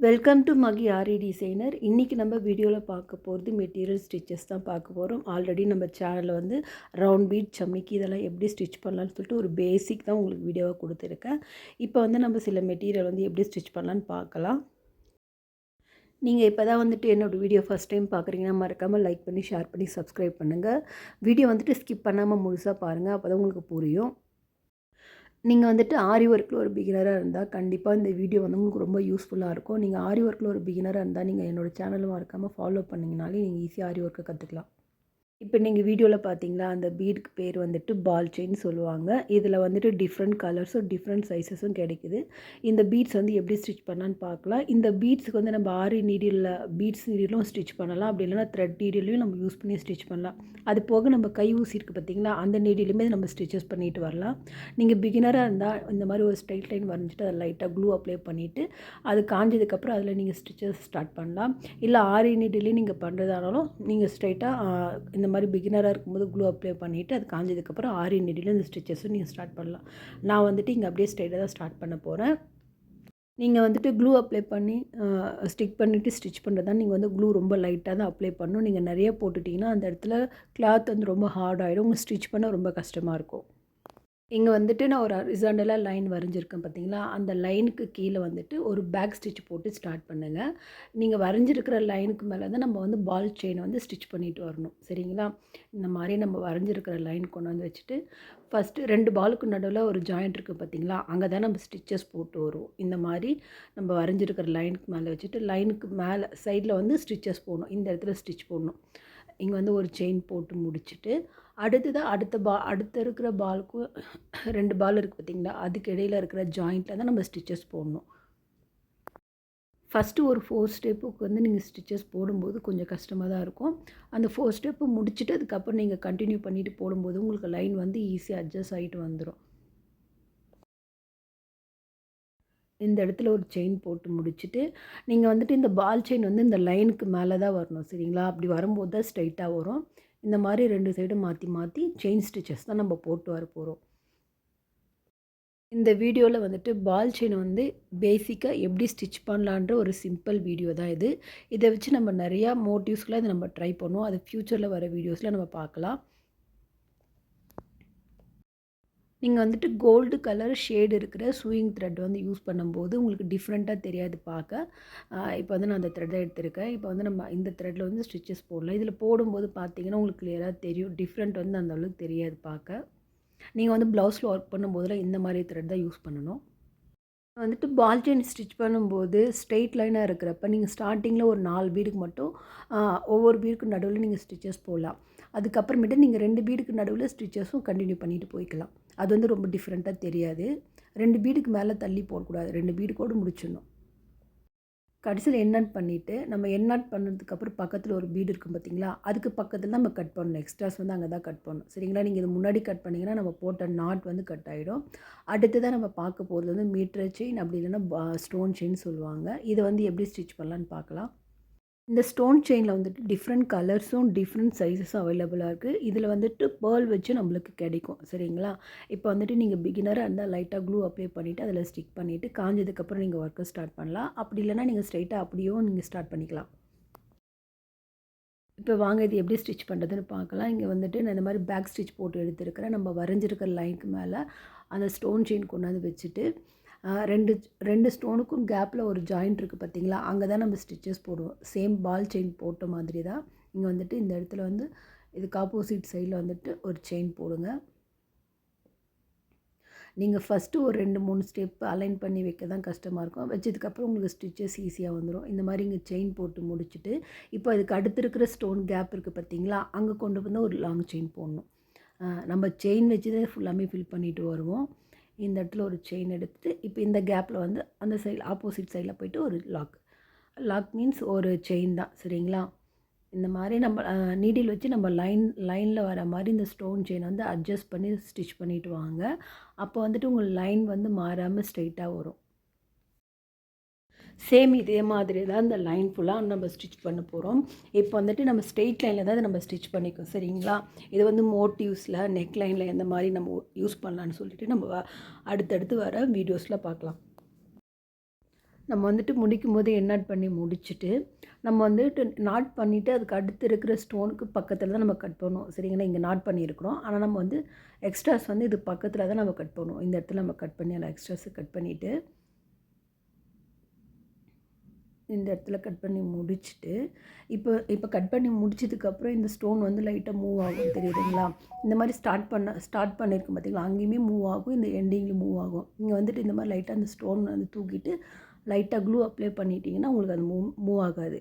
Welcome to Magi Aari designer. இன்றைக்கி நம்ம வீடியோவில் பார்க்க போகிறது மெட்டீரியல் ஸ்டிச்சஸ் தான் பார்க்க போகிறோம். ஆல்ரெடி நம்ம சேனலில் வந்து ரவுண்ட் பீட், சம்மிக்கி இதெல்லாம் எப்படி ஸ்டிச் பண்ணலான்னு சொல்லிட்டு ஒரு பேசிக் தான் உங்களுக்கு வீடியோவாக கொடுத்துருக்கேன். இப்போ வந்து நம்ம சில மெட்டீரியல் வந்து எப்படி ஸ்டிச் பண்ணலான்னு பார்க்கலாம். நீங்கள் இப்போ தான் வந்துட்டு என்னோடய வீடியோ ஃபஸ்ட் டைம் பார்க்குறீங்கன்னா மறக்காமல் லைக் பண்ணி, ஷேர் பண்ணி, சப்ஸ்கிரைப் பண்ணுங்கள். வீடியோ வந்துட்டு ஸ்கிப் பண்ணாமல் முழுசாக பாருங்கள், அப்போ தான் உங்களுக்கு புரியும். நீங்கள் வந்துட்டு ஆரி ஒர்க்கில் ஒரு பிகினராக இருந்தால் கண்டிப்பாக இந்த வீடியோ வந்து உங்களுக்கு ரொம்ப யூஸ்ஃபுல்லாக இருக்கும். நீங்கள் ஆரி ஒர்க்கில் ஒரு பிகினராக இருந்தால் நீங்கள் என்னோடய சேனலை மறக்காமல் ஃபாலோ பண்ணிங்கனாலே நீங்கள் ஈஸியாக ஆரி ஒர்க்கை கற்றுக்கலாம். இப்போ நீங்கள் வீடியோவில் பார்த்தீங்களா, அந்த பீடுக்கு பேர் வந்துட்டு பால் செயின் சொல்லுவாங்க. இதில் வந்துட்டு டிஃப்ரெண்ட் கலர்ஸும் டிஃப்ரெண்ட் சைஸஸும் கிடைக்குது. இந்த பீட்ஸ் வந்து எப்படி ஸ்டிச் பண்ணலான்னு பார்க்கலாம். இந்த பீட்ஸுக்கு வந்து நம்ம ஆரி நீடிலில் பீட்ஸ் நீடிலும் ஸ்டிச் பண்ணலாம், அப்படி இல்லைனா த்ரெட் நீடிலையும் நம்ம யூஸ் பண்ணி ஸ்டிச் பண்ணலாம். அது போக நம்ம கை ஊசி இருக்குது பார்த்தீங்களா, அந்த நீடிலுமே நம்ம ஸ்டிச்சஸ் பண்ணிட்டு வரலாம். நீங்கள் பிகினராக இருந்தால் இந்த மாதிரி ஒரு ஸ்ட்ரைட் லைன் வரைஞ்சிட்டு அதை லைட்டாக க்ளூ அப்ளை பண்ணிவிட்டு அது காஞ்சதுக்கப்புறம் அதில் நீங்கள் ஸ்டிச்சஸ் ஸ்டார்ட் பண்ணலாம். இல்லை ஆரி நீடிலையும் நீங்கள் பண்ணுறதானாலும் நீங்கள் ஸ்ட்ரைட்டாக இந்த மாதிரி பிகினராக இருக்கும்போது க்ளூ அப்ளை பண்ணிவிட்டு அது காஞ்சதுக்கப்புறம் ஆரி நீடில் இந்த ஸ்டிச்சஸும் நீங்கள் ஸ்டார்ட் பண்ணலாம். நான் வந்துட்டு இங்கே அப்படியே ஸ்ட்ரைட்டாக தான் ஸ்டார்ட் பண்ண போகிறேன். நீங்கள் வந்துட்டு க்ளூ அப்ளை பண்ணி ஸ்டிக் பண்ணிவிட்டு ஸ்டிச் பண்ணுறது தான். நீங்கள் வந்து க்ளூ ரொம்ப லைட்டாக தான் அப்ளை பண்ணணும். நீங்கள் நிறைய போட்டுட்டிங்கன்னா அந்த இடத்துல கிளாத் வந்து ரொம்ப ஹார்ட் ஆகிடும், உங்களுக்கு ஸ்டிச் பண்ண ரொம்ப கஷ்டமாக இருக்கும். இங்கே வந்துட்டு நான் ஒரு ஹரிசாண்டலாக லைன் வரைஞ்சிருக்கேன் பார்த்தீங்களா, அந்த லைனுக்கு கீழே வந்துட்டு ஒரு பேக் ஸ்டிச் போட்டு ஸ்டார்ட் பண்ணுங்கள். நீங்கள் வரைஞ்சிருக்கிற லைனுக்கு மேலே தான் நம்ம வந்து பால் செயினை வந்து ஸ்டிச் பண்ணிட்டு வரணும், சரிங்களா? இந்த மாதிரி நம்ம வரைஞ்சிருக்கிற லைன் கொண்டு வந்து வச்சுட்டு ஃபஸ்ட்டு 2 பாலுக்கு நடுவில் ஒரு ஜாயிண்ட் இருக்குது பார்த்தீங்களா, அங்கே தான் நம்ம ஸ்டிச்சஸ் போட்டு வருவோம். இந்த மாதிரி நம்ம வரைஞ்சிருக்கிற லைனுக்கு மேலே வச்சுட்டு லைனுக்கு மேலே சைடில் வந்து ஸ்டிச்சஸ் போடணும். இந்த இடத்துல ஸ்டிச் போடணும். இங்கே வந்து ஒரு செயின் போட்டு முடிச்சுட்டு அடுத்ததாக அடுத்த இருக்கிற பாலுக்கும் 2 பால் இருக்குது பார்த்தீங்களா, அதுக்கு இடையில் இருக்கிற ஜாயிண்ட்டில் தான் நம்ம ஸ்டிச்சஸ் போடணும். ஃபஸ்ட்டு ஒரு 4 ஸ்டெப்புக்கு வந்து நீங்கள் ஸ்டிச்சஸ் போடும்போது கொஞ்சம் கஷ்டமாக தான் இருக்கும். அந்த 4 ஸ்டெப்பு முடிச்சுட்டு அதுக்கப்புறம் நீங்கள் கண்டினியூ பண்ணிவிட்டு போடும்போது உங்களுக்கு லைன் வந்து ஈஸியாக அட்ஜஸ்ட் ஆகிட்டு வந்துடும். இந்த இடத்துல ஒரு செயின் போட்டு முடிச்சுட்டு நீங்கள் வந்துட்டு இந்த பால் செயின் வந்து இந்த லைனுக்கு மேலே தான் வரணும், சரிங்களா? அப்படி வரும்போது தான் ஸ்ட்ரைட்டாக வரும். இந்த மாதிரி 2 சைடும் மாற்றி மாற்றி செயின் ஸ்டிச்சஸ் தான் நம்ம போட்டு வர போகிறோம். இந்த வீடியோவில் வந்துட்டு பால் செயின் வந்து பேசிக்காக எப்படி ஸ்டிச் பண்ணலான்ற ஒரு சிம்பிள் வீடியோ தான் இது. இதை வச்சு நம்ம நிறையா மோட்டிவ்ஸ்க்குலாம் இதை நம்ம ட்ரை பண்ணுவோம். அது ஃப்யூச்சரில் வர வீடியோஸில் நம்ம பார்க்கலாம். நீங்கள் வந்துட்டு கோல்டு கலர் ஷேடு இருக்கிற சூயிங் த்ரெட் வந்து யூஸ் பண்ணும்போது உங்களுக்கு டிஃப்ரெண்ட்டாக தெரியாது பார்க்க. இப்போ வந்து நான் அந்த த்ரெட்டை எடுத்திருக்கேன். இப்போ வந்து நம்ம இந்த த்ரெட்டில் வந்து ஸ்டிச்சஸ் போடலாம். இதில் போடும்போது பார்த்தீங்கன்னா உங்களுக்கு கிளியராக தெரியும். டிஃப்ரெண்ட் வந்து அந்த அளவுக்கு தெரியாது பார்க்க. நீங்கள் வந்து ப்ளவுஸில் ஒர்க் பண்ணும்போதில் இந்த மாதிரி த்ரெட் தான் யூஸ் பண்ணணும். வந்துட்டு பால் செயின் ஸ்டிச் பண்ணும்போது ஸ்ட்ரெயிட் லைனாக இருக்கிறப்ப நீங்கள் ஸ்டார்டிங்கில் ஒரு 4 பீடுக்கு மட்டும் ஒவ்வொரு பீடுக்கு நடுவில் நீங்கள் ஸ்டிச்சஸ் போடலாம். அதுக்கப்புறமேட்டு நீங்கள் 2 பீடுக்கு நடுவில் ஸ்டிச்சஸும் கண்டினியூ பண்ணிட்டு போய்க்கலாம். அது வந்து ரொம்ப டிஃப்ரெண்ட்டாக தெரியாது. 2 பீடுக்கு மேலே தள்ளி போடக்கூடாது. 2 பீடுக்கோடு முடிச்சிடணும். கடைசியில் எண்ணாட் பண்ணிவிட்டு நம்ம எண்ணாட் பண்ணதுக்கப்புறம் பக்கத்தில் ஒரு பீடு இருக்கும் பார்த்தீங்களா, அதுக்கு பக்கத்தில் நம்ம கட் பண்ணணும். எக்ஸ்ட்ராஸ் வந்து அங்கே தான் கட் பண்ணணும், சரிங்களா? நீங்கள் இது முன்னாடி கட் பண்ணிங்கன்னா நம்ம போட்ட நாட் வந்து கட் ஆகிடும். அடுத்ததாக நம்ம பார்க்க போகிறது வந்து மீட்டர் செயின், அப்படி இல்லைன்னா ஸ்டோன் செயின் சொல்லுவாங்க. இதை வந்து எப்படி ஸ்டிச் பண்ணலான்னு பார்க்கலாம். இந்த ஸ்டோன் செயினில் வந்துட்டு டிஃப்ரெண்ட் கலர்ஸும் டிஃப்ரெண்ட் சைஸஸும் அவைலபிளாக இருக்குது. இதில் வந்துட்டு பேர்ல் வச்சு நம்மளுக்கு கிடைக்கும், சரிங்களா? இப்போ வந்துட்டு நீங்கள் பிகினராக இருந்தால் லைட்டாக க்ளூ அப்ளை பண்ணிவிட்டு அதில் ஸ்டிக் பண்ணிவிட்டு காஞ்சதுக்கப்புறம் நீங்கள் ஒர்க்கை ஸ்டார்ட் பண்ணலாம். அப்படி இல்லைனா நீங்கள் ஸ்ட்ரைட்டாக அப்படியும் நீங்கள் ஸ்டார்ட் பண்ணிக்கலாம். இப்போ வாங்க இது எப்படி ஸ்டிச் பண்ணுறதுன்னு பார்க்கலாம். இங்கே வந்துட்டு நான் இந்த மாதிரி பேக் ஸ்டிச் போட்டு எடுத்துருக்கிறேன். நம்ம வரைஞ்சிருக்கிற லைனுக்கு மேலே அந்த ஸ்டோன் செயின் கொண்டாந்து வச்சுட்டு 2 ஸ்டோனுக்கும் கேப்பில் ஒரு ஜாயிண்ட் இருக்குது பார்த்தீங்களா, அங்கே தான் நம்ம ஸ்டிச்சஸ் போடுவோம். சேம் பால் செயின் போட்ட மாதிரி தான். இங்கே வந்துட்டு இந்த இடத்துல வந்து இதுக்கு ஆப்போசிட் சைடில் வந்துட்டு ஒரு செயின் போடுங்க. நீங்கள் ஃபஸ்ட்டு ஒரு 2-3 ஸ்டெப் அலைன் பண்ணி வைக்க தான் கஷ்டமாக இருக்கும். வச்சதுக்கப்புறம் உங்களுக்கு ஸ்டிச்சஸ் ஈஸியாக வந்துடும். இந்த மாதிரி இங்கே செயின் போட்டு முடிச்சுட்டு இப்போ அதுக்கு அடுத்து இருக்கிற ஸ்டோன் கேப் இருக்குது பார்த்தீங்களா, அங்கே கொண்டு வந்து ஒரு லாங் செயின் போடணும். நம்ம செயின் வச்சு தான் ஃபுல்லாமே ஃபில் பண்ணிட்டு வருவோம். இந்த இடத்துல ஒரு செயின் எடுத்துகிட்டு இப்போ இந்த கேப்பில் வந்து அந்த சைடு ஆப்போசிட் சைடில் போய்ட்டு ஒரு லாக் மீன்ஸ் ஒரு செயின் தான், சரிங்களா? இந்த மாதிரி நம்ம நீடில் வச்சு நம்ம லைனில் வர மாதிரி இந்த ஸ்டோன் செயின் வந்து அட்ஜஸ்ட் பண்ணி ஸ்டிச் பண்ணிவிட்டு வாங்க. அப்போ வந்துட்டு உங்கள் லைன் வந்து மாறாமல் ஸ்ட்ரைட்டாக வரும். சேம் இதே மாதிரி தான் இந்த லைன் ஃபுல்லாக நம்ம ஸ்டிச் பண்ண போகிறோம். இப்போ வந்துட்டு நம்ம ஸ்ட்ரெயிட் லைனில் தான் நம்ம ஸ்டிச் பண்ணிக்கோம், சரிங்களா? இது வந்து மோட்டிவ்ஸில் நெக் லைனில் எந்த மாதிரி நம்ம யூஸ் பண்ணலான்னு சொல்லிட்டு நம்ம அடுத்தடுத்து வர வீடியோஸில் பார்க்கலாம். நம்ம வந்துட்டு முடிக்கும்போது எண்ணாட் பண்ணி முடிச்சுட்டு நம்ம வந்துட்டு நாட் பண்ணிவிட்டு அதுக்கு அடுத்து இருக்கிற ஸ்டோனுக்கு பக்கத்தில் தான் நம்ம கட் பண்ணுவோம். சரிங்களா? இங்கே நாட் பண்ணியிருக்கிறோம். ஆனால் நம்ம வந்து எக்ஸ்ட்ராஸ் வந்து இது பக்கத்தில் தான் நம்ம கட் பண்ணுவோம். இந்த இடத்துல நம்ம கட் பண்ணி அந்த எக்ஸ்ட்ராஸை கட் பண்ணிவிட்டு இந்த இடத்துல கட் பண்ணி முடிச்சுட்டு இப்போ கட் பண்ணி முடிச்சதுக்கப்புறம் இந்த ஸ்டோன் வந்து லைட்டாக மூவ் ஆகும், தெரியுதுங்களா? இந்த மாதிரி ஸ்டார்ட் பண்ணியிருக்கோம் பார்த்தீங்களா, அங்கேயுமே மூவ் ஆகும், இந்த எண்டிங்லேயும் மூவ் ஆகும். இங்கே வந்துட்டு இந்த மாதிரி லைட்டாக அந்த ஸ்டோன் வந்து தூக்கிட்டு லைட்டாக க்ளூ அப்ளை பண்ணிட்டீங்கன்னா உங்களுக்கு அது மூவ் ஆகாது.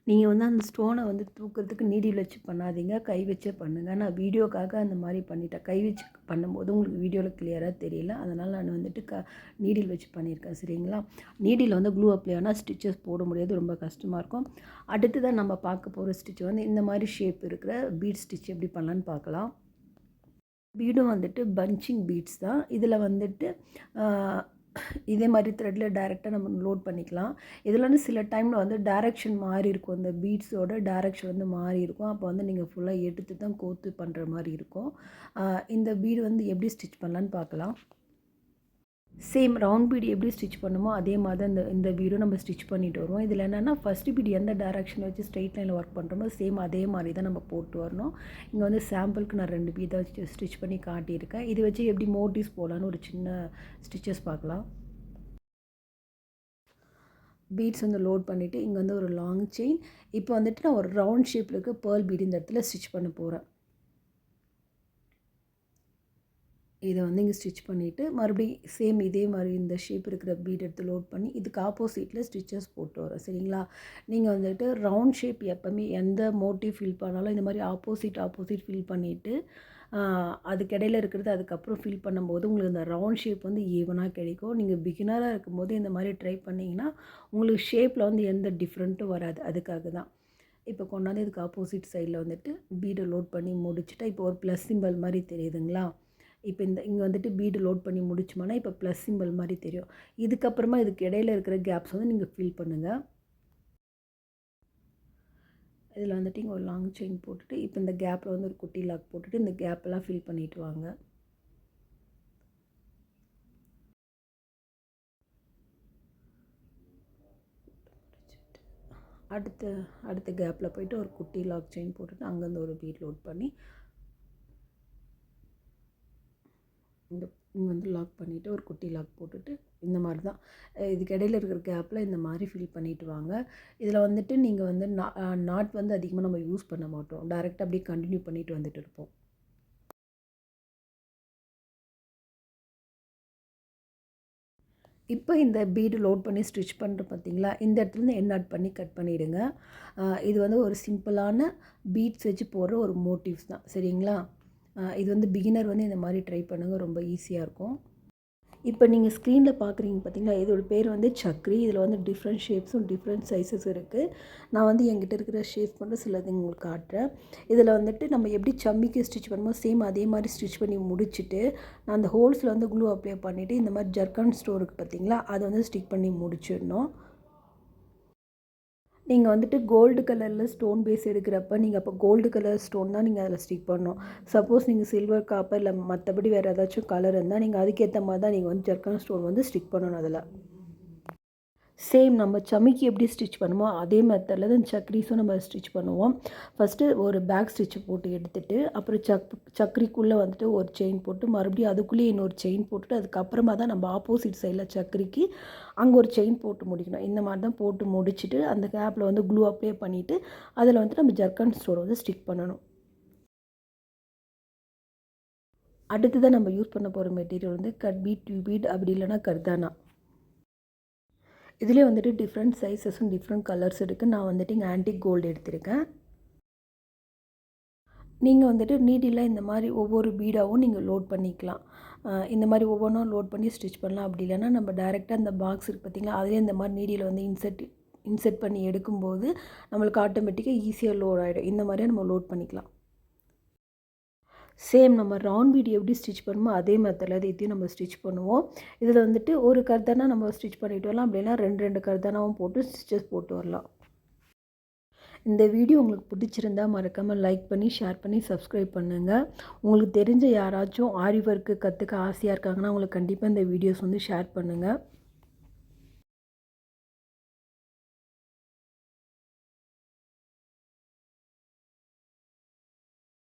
நீங்கள் வந்து அந்த ஸ்டோனை வந்து தூக்கிறதுக்கு நீடில் வச்சு பண்ணாதீங்க, கை வச்சே பண்ணுங்கள். நான் வீடியோக்காக அந்த மாதிரி பண்ணிட்டேன். கை வச்சு பண்ணும்போது உங்களுக்கு வீடியோவில் கிளியராக தெரியல, அதனால் நான் வந்துட்டு நீடில் வச்சு பண்ணியிருக்கேன். சரிங்களா? நீடில் வந்து க்ளூ அப்ளை ஆனால் ஸ்டிச்சஸ் போட முடியாது, ரொம்ப கஷ்டமாக இருக்கும். அடுத்து தான் நம்ம பார்க்க போகிற ஸ்டிச் வந்து இந்த மாதிரி ஷேப் இருக்கிற பீட் ஸ்டிச் எப்படி பண்ணலான்னு பார்க்கலாம். பீடும் வந்துட்டு பஞ்சிங் பீட்ஸ் தான். இதில் வந்துட்டு இதே மாதிரி த்ரெட்டில் டைரெக்டாக நம்ம லோட் பண்ணிக்கலாம். இதில் வந்து சில டைமில் வந்து டைரெக்ஷன் மாறி இருக்கும், இந்த பீட்ஸோட டைரெக்ஷன் வந்து மாறி இருக்கும். அப்போ வந்து நீங்கள் ஃபுல்லாக எடுத்து தான் கோத்து பண்ணுற மாதிரி இருக்கும். இந்த பீடு வந்து எப்படி ஸ்டிச் பண்ணலான்னு பார்க்கலாம். சேம் ரவுண்ட் பீடு எப்படி ஸ்டிச் பண்ணுமோ அதே மாதிரி தான் இந்த பீடும் நம்ம ஸ்டிச் பண்ணிட்டு வருவோம். இதில் என்னென்னா ஃபஸ்ட்டு பீடு எந்த டைரெக்ஷன் வச்சு ஸ்ட்ரெயிட் லைனில் ஒர்க் பண்ணுறோமோ சேம் அதே மாதிரி தான் நம்ம போட்டு வரணும். இங்கே வந்து சாம்பிளுக்கு நான் 2 பீடை வச்சு ஸ்டிச் பண்ணி காட்டியிருக்கேன். இது வச்சு எப்படி மோட்டிவ்ஸ் போடலான்னு ஒரு சின்ன ஸ்டிச்சஸ் பார்க்கலாம். பீட்ஸ் வந்து லோட் பண்ணிவிட்டு இங்கே வந்து ஒரு லாங் செயின். இப்போ வந்துட்டு நான் ஒரு ரவுண்ட் ஷேப்பில் இருக்க பேர்ல் பீடு இந்த இடத்துல ஸ்டிச் பண்ண போகிறேன். இதை வந்து இங்கே ஸ்டிச் பண்ணிவிட்டு மறுபடியும் சேம் இதே மாதிரி இந்த ஷேப் இருக்கிற பீட் எடுத்து லோட் பண்ணி இதுக்கு ஆப்போசிட்டில் ஸ்டிச்சஸ் போட்டு வரோம். சரிங்களா? நீங்கள் வந்துட்டு ரவுண்ட் ஷேப் எப்போவுமே எந்த மோட்டிவ் ஃபில் பண்ணாலும் இந்த மாதிரி ஆப்போசிட் ஃபில் பண்ணிவிட்டு அதுக்கிடையில் இருக்கிறது அதுக்கப்புறம் ஃபில் பண்ணும்போது உங்களுக்கு இந்த ரவுண்ட் ஷேப் வந்து ஈவனாக கிடைக்கும். நீங்கள் பிகினராக இருக்கும்போது இந்த மாதிரி ட்ரை பண்ணிங்கன்னா உங்களுக்கு ஷேப்பில் வந்து எந்த டிஃப்ரெண்ட்டும் வராது. அதுக்காக தான் இப்போ கொண்டாந்து இதுக்கு ஆப்போசிட் சைடில் வந்துட்டு பீடை லோட் பண்ணி முடிச்சுட்டா இப்போ ஒரு ப்ளஸ் சிம்பல் மாதிரி தெரியுதுங்களா? இப்போ இங்கே வந்துட்டு பீடு லோட் பண்ணி முடிச்சோம்னா இப்போ ப்ளஸ் சிம்பிள் மாதிரி தெரியும். இதுக்கப்புறமா இதுக்கு இடையில இருக்கிற கேப்ஸ் வந்து நீங்கள் ஃபில் பண்ணுங்கள். இதில் வந்துட்டு இங்கே ஒரு லாங் செயின் போட்டுட்டு இப்போ இந்த கேப்பில் வந்து ஒரு குட்டி லாக் போட்டுட்டு இந்த கேப்பெல்லாம் ஃபில் பண்ணிவிட்டு வாங்க. அடுத்த கேப்பில் போய்ட்டு ஒரு குட்டி லாக் செயின் போட்டுட்டு அங்கேருந்து ஒரு பீட் லோட் பண்ணி இங்கே வந்து லாக் பண்ணிவிட்டு ஒரு குட்டி லாக் போட்டுட்டு இந்த மாதிரி தான் இதுக்கு இடையில இருக்கிற கேப்பில் இந்த மாதிரி ஃபில் பண்ணிவிட்டு வாங்க. இதில் வந்துட்டு நீங்கள் வந்து நாட் வந்து அதிகமாக நம்ம யூஸ் பண்ண மாட்டோம், டைரெக்டாக அப்படியே கண்டினியூ பண்ணிட்டு வந்துட்டு இருப்போம். இப்போ இந்த பீடு லோட் பண்ணி ஸ்டிச் பண்ணுற பார்த்தீங்களா, இந்த இடத்துலேருந்து எண்ட் பண்ணி கட் பண்ணிவிடுங்க. இது வந்து ஒரு சிம்பிளான பீட்ஸ் வச்சு போடுற ஒரு மோட்டிவ்ஸ் தான். சரிங்களா? இது வந்து பிகினர் வந்து இந்த மாதிரி ட்ரை பண்ணுங்கள், ரொம்ப ஈஸியாக இருக்கும். இப்போ நீங்கள் ஸ்க்ரீனில் பார்க்குறீங்க பார்த்தீங்களா, இதோட பேர் வந்து சக்ரி. இதில் வந்து டிஃப்ரெண்ட் ஷேப்ஸும் டிஃப்ரெண்ட் சைஸஸ் இருக்குது. நான் வந்து என்கிட்ட இருக்கிற ஷேப் மட்டும் சிலது உங்களுக்கு காட்டுறேன். இதில் வந்துட்டு நம்ம எப்படி சம்மிக்கு ஸ்டிச் பண்ணுமோ சேம் அதே மாதிரி ஸ்டிச் பண்ணி முடிச்சுட்டு நான் அந்த ஹோல்ஸில் வந்து க்ளூ அப்ளை பண்ணிவிட்டு இந்த மாதிரி ஜர்க்கன் ஸ்டோன் இருக்குது பார்த்தீங்களா, அதை வந்து ஸ்டிக் பண்ணி முடிச்சிடணும். நீங்கள் வந்துட்டு கோல்டு கலரில் ஸ்டோன் பேஸ் எடுக்கிறப்ப நீங்கள் அப்போ கோல்டு கலர் ஸ்டோன் தான் நீங்கள் அதில் ஸ்டிக் பண்ணணும். சப்போஸ் நீங்கள் சில்வர் காப்பர் இல்லை மற்றபடி வேறு ஏதாச்சும் கலர் இருந்தால் நீங்கள் அதுக்கேற்ற மாதிரி தான் நீங்கள் வந்து ஜர்க்கன் ஸ்டோன் வந்து ஸ்டிக் பண்ணணும். அதில் சேம் நம்ம சமிக்கி எப்படி ஸ்டிச் பண்ணுமோ அதே மெத்தடில் தான் சக்ரீஸும் நம்ம ஸ்டிச் பண்ணுவோம். ஃபஸ்ட்டு ஒரு பேக் ஸ்டிச்சு போட்டு எடுத்துகிட்டு அப்புறம் சக்கரிக்குள்ளே வந்துட்டு ஒரு செயின் போட்டு மறுபடியும் அதுக்குள்ளேயே இன்னொரு செயின் போட்டுட்டு அதுக்கப்புறமா தான் நம்ம ஆப்போசிட் சைடில் சக்கரிக்கு அங்கே ஒரு செயின் போட்டு முடிக்கணும். இந்த மாதிரி தான் போட்டு முடிச்சுட்டு அந்த கேப்பில் வந்து க்ளூ அப்ளை பண்ணிவிட்டு அதில் வந்துட்டு நம்ம ஜர்க்கன் ஸ்டோன் வந்து ஸ்டிக் பண்ணணும். அடுத்து தான் நம்ம யூஸ் பண்ண போகிற மெட்டீரியல் வந்து கட் பீட், டியூப் பீட், அப்படி இல்லைனா கர்தானா. இதிலே வந்துட்டு டிஃப்ரெண்ட் சைஸஸும் டிஃப்ரெண்ட் கலர்ஸ் இருக்குது. நான் வந்துட்டு இங்கே ஆன்டிக் கோல்டு எடுத்திருக்கேன். நீங்கள் வந்துட்டு நீடில் இந்த மாதிரி ஒவ்வொரு பீடாகவும் நீங்கள் லோட் பண்ணிக்கலாம். இந்த மாதிரி ஒவ்வொன்றும் லோட் பண்ணி ஸ்டிச் பண்ணலாம். அப்படி இல்லைனா நம்ம டைரெக்டாக அந்த பாக்ஸ் இருக்குது பார்த்திங்களா, அதிலே இந்த மாதிரி நீடியில் வந்து இன்செர்ட் பண்ணி எடுக்கும்போது நம்மளுக்கு ஆட்டோமேட்டிக்காக ஈஸியாக லோட் ஆகிடும். இந்த மாதிரியே நம்ம லோட் பண்ணிக்கலாம். சேம் நம்ம ரவுண்ட் பீட் எப்படி ஸ்டிச் பண்ணுமோ அதே மெத்தடில் இதையும் நம்ம ஸ்டிச் பண்ணுவோம். இதில் வந்துட்டு ஒரு கர்தானா நம்ம ஸ்டிச் பண்ணிட்டு வரலாம், அப்படின்னா 2 கர்தானாவும் போட்டு ஸ்டிச்சஸ் போட்டு வரலாம். இந்த வீடியோ உங்களுக்கு பிடிச்சிருந்தால் மறக்காமல் லைக் பண்ணி ஷேர் பண்ணி சப்ஸ்கிரைப் பண்ணுங்கள். உங்களுக்கு தெரிஞ்ச யாராச்சும் ஆரி ஒர்க்கு கற்றுக்க ஆசையாக இருக்காங்கன்னா அவங்களுக்கு கண்டிப்பாக இந்த வீடியோஸ் வந்து ஷேர் பண்ணுங்கள்.